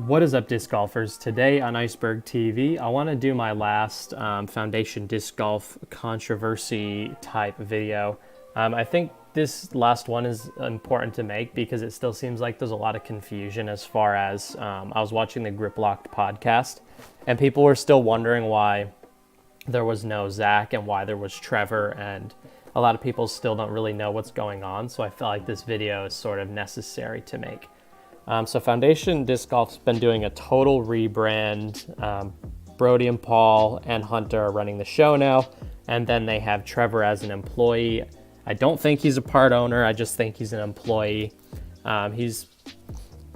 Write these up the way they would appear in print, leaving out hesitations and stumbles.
What is up, disc golfers? Today on Iceberg TV, I want to do my last Foundation Disc Golf controversy type video. I think this last one is important to make because it still seems like there's a lot of confusion as far as I was watching the Grip Locked podcast and people were still wondering why there was no Zach and why there was Trevor, and a lot of people still don't really know what's going on. So I feel like this video is sort of necessary to make. So Foundation Disc Golf's been doing a total rebrand. Brodie and Paul and Hunter are running the show now. And then they have Trevor as an employee. I don't think he's a part owner. I just think he's an employee. He's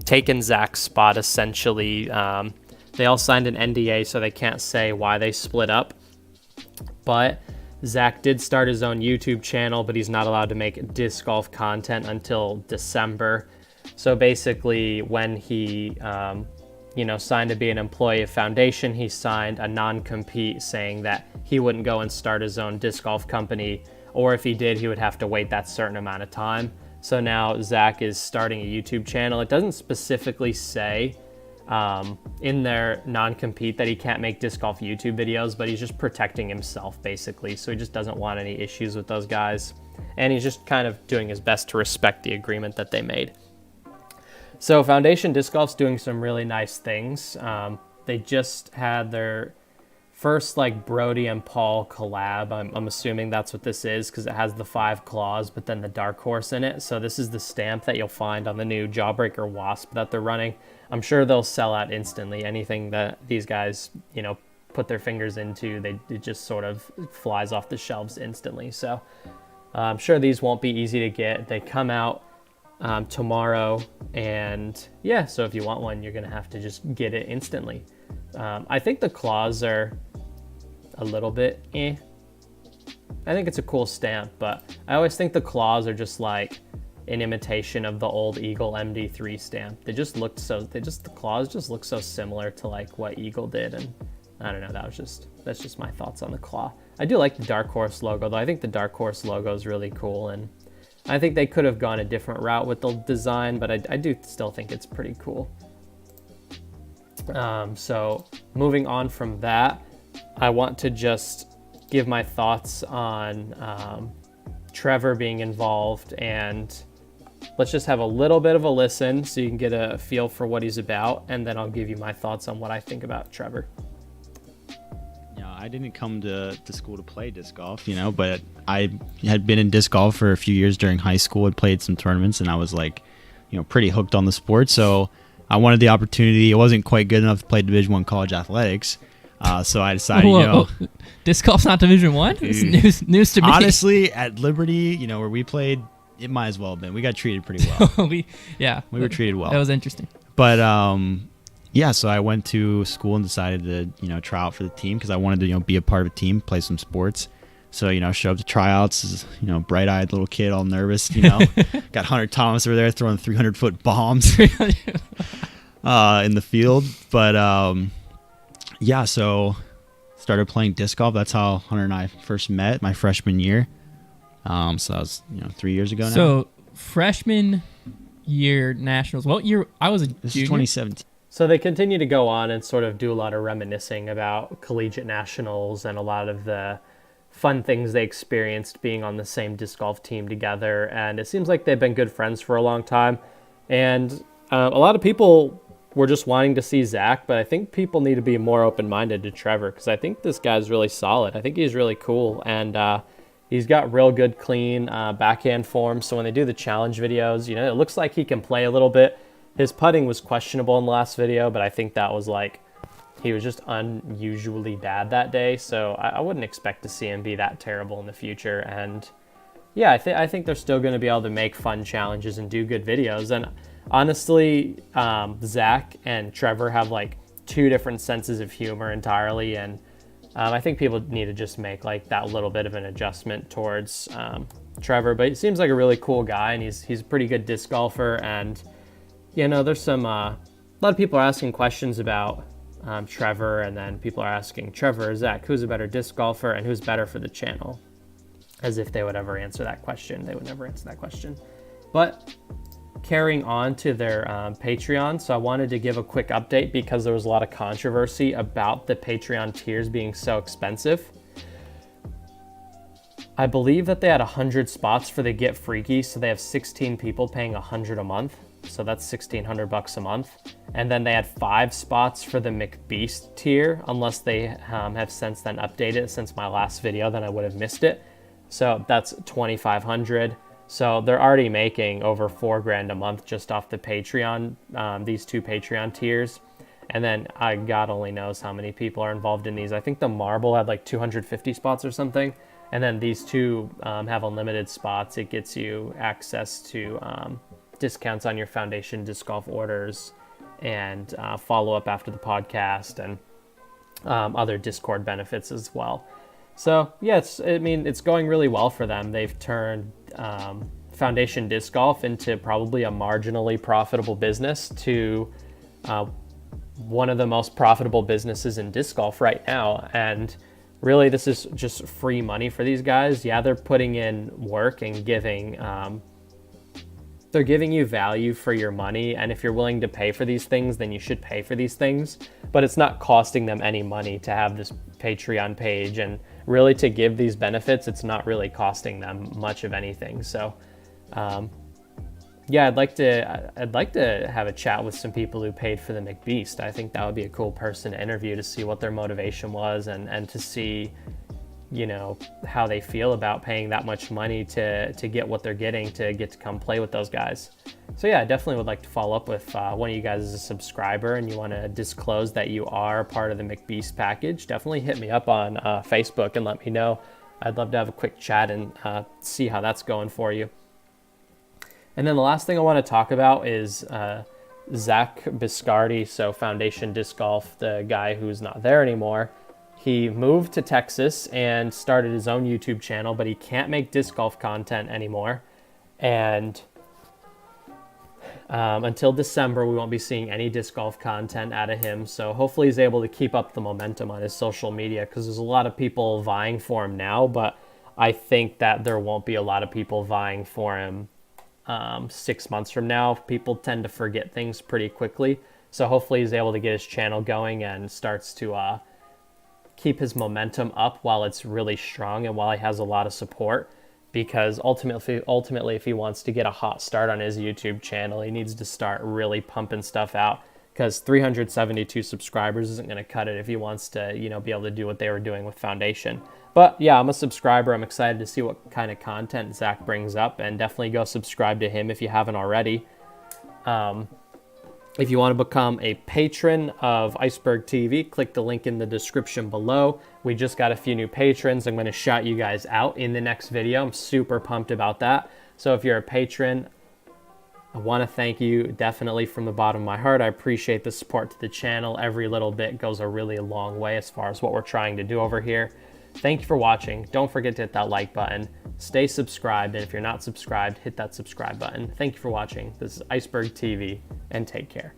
taken Zach's spot, essentially. They all signed an NDA, so they can't say why they split up. But Zach did start his own YouTube channel, but he's not allowed to make disc golf content until December. So basically, when he, signed to be an employee of Foundation, he signed a non-compete saying that he wouldn't go and start his own disc golf company, or if he did, he would have to wait that certain amount of time. So now Zach is starting a YouTube channel. It doesn't specifically say in their non-compete that he can't make disc golf YouTube videos, but he's just protecting himself, basically. So he just doesn't want any issues with those guys. And he's just kind of doing his best to respect the agreement that they made. So Foundation Disc Golf's doing some really nice things. They just had their first Brodie and Paul collab. I'm assuming that's what this is because it has the 5 claws, but then the dark horse in it. So this is the stamp that you'll find on the new Jawbreaker Wasp that they're running. I'm sure they'll sell out instantly. Anything that these guys, put their fingers into, it just sort of flies off the shelves instantly. So I'm sure these won't be easy to get. They come out tomorrow, and yeah, so if you want one, you're gonna have to just get it instantly. I think the claws are a little bit I think it's a cool stamp, but I always think the claws are just like an imitation of the old Eagle MD3 stamp. The claws just look so similar to what Eagle did, and I don't know, that's just my thoughts on the claw. I do like the Dark Horse logo though. I think the Dark Horse logo is really cool, and I think they could have gone a different route with the design, but I do still think it's pretty cool. So moving on from that, I want to just give my thoughts on Trevor being involved, and let's just have a little bit of a listen so you can get a feel for what he's about, and then I'll give you my thoughts on what I think about Trevor. I didn't come to school to play disc golf, but I had been in disc golf for a few years during high school, had played some tournaments, and I was pretty hooked on the sport. So I wanted the opportunity. It wasn't quite good enough to play Division I college athletics. So I decided, disc golf's not Division I? It's news to me. Honestly, at Liberty, where we played, it might as well have been. We got treated pretty well. We were treated well. That was interesting. But so I went to school and decided to, try out for the team because I wanted to, be a part of a team, play some sports. So, show up to tryouts as, bright-eyed little kid, all nervous, Got Hunter Thomas over there throwing 300-foot bombs in the field. But, so started playing disc golf. That's how Hunter and I first met my freshman year. So that was, 3 years ago now. So freshman year nationals. What year? I was a This junior. is 2017. So they continue to go on and sort of do a lot of reminiscing about collegiate nationals and a lot of the fun things they experienced being on the same disc golf team together. And it seems like they've been good friends for a long time. And a lot of people were just wanting to see Zach, but I think people need to be more open-minded to Trevor because I think this guy's really solid. I think he's really cool, and he's got real good, clean backhand form. So when they do the challenge videos, it looks like he can play a little bit. His putting was questionable in the last video, but I think that was he was just unusually bad that day. So I wouldn't expect to see him be that terrible in the future. And yeah, I think they're still going to be able to make fun challenges and do good videos. And honestly, Zach and Trevor have 2 different senses of humor entirely. And I think people need to just make that little bit of an adjustment towards Trevor. But he seems like a really cool guy, and he's a pretty good disc golfer. And there's a lot of people are asking questions about Trevor, and then people are asking Trevor or Zach, who's a better disc golfer and who's better for the channel? As if they would ever answer that question. They would never answer that question. But carrying on to their Patreon. So I wanted to give a quick update because there was a lot of controversy about the Patreon tiers being so expensive. I believe that they had 100 spots for the Get Freaky, so they have 16 people paying $100 a month. So that's $1,600 a month. And then they had 5 spots for the McBeast tier, unless they have since then updated it since my last video, then I would have missed it. So that's $2,500. So they're already making over $4,000 a month just off the Patreon, these 2 Patreon tiers. And then God only knows how many people are involved in these. I think the Marble had like 250 spots or something. And then these 2 have unlimited spots. It gets you access to discounts on your Foundation Disc Golf orders and follow-up after the podcast and other Discord benefits as well. So yeah, it's going really well for them. They've turned Foundation Disc Golf into probably a marginally profitable business to one of the most profitable businesses in disc golf right now. And really, this is just free money for these guys. Yeah, they're putting in work and they're giving you value for your money. And if you're willing to pay for these things, then you should pay for these things. But it's not costing them any money to have this Patreon page. And really, to give these benefits, it's not really costing them much of anything. So, yeah, I'd like to have a chat with some people who paid for the McBeast. I think that would be a cool person to interview to see what their motivation was and to see, how they feel about paying that much money to get what they're getting, to get to come play with those guys. So yeah, I definitely would like to follow up with one of you guys as a subscriber and you want to disclose that you are part of the McBeast package. Definitely hit me up on Facebook and let me know. I'd love to have a quick chat and see how that's going for you. And then the last thing I want to talk about is Zach Viscardi, so Foundation Disc Golf, the guy who's not there anymore. He moved to Texas and started his own YouTube channel, but he can't make disc golf content anymore. And until December, we won't be seeing any disc golf content out of him. So hopefully he's able to keep up the momentum on his social media, because there's a lot of people vying for him now, but I think that there won't be a lot of people vying for him 6 months from now. People tend to forget things pretty quickly. So hopefully he's able to get his channel going and starts to keep his momentum up while it's really strong and while he has a lot of support. Because ultimately, if he wants to get a hot start on his YouTube channel, he needs to start really pumping stuff out, because 372 subscribers isn't going to cut it if he wants to, be able to do what they were doing with Foundation. But yeah, I'm a subscriber. I'm excited to see what kind of content Zach brings up, and definitely go subscribe to him if you haven't already. If you want to become a patron of Iceberg TV, click the link in the description below. We just got a few new patrons. I'm going to shout you guys out in the next video. I'm super pumped about that. So if you're a patron, I want to thank you definitely from the bottom of my heart. I appreciate the support to the channel. Every little bit goes a really long way as far as what we're trying to do over here. Thank you for watching. Don't forget to hit that like button. Stay subscribed, and if you're not subscribed, hit that subscribe button. Thank you for watching. This is Iceberg TV, and take care.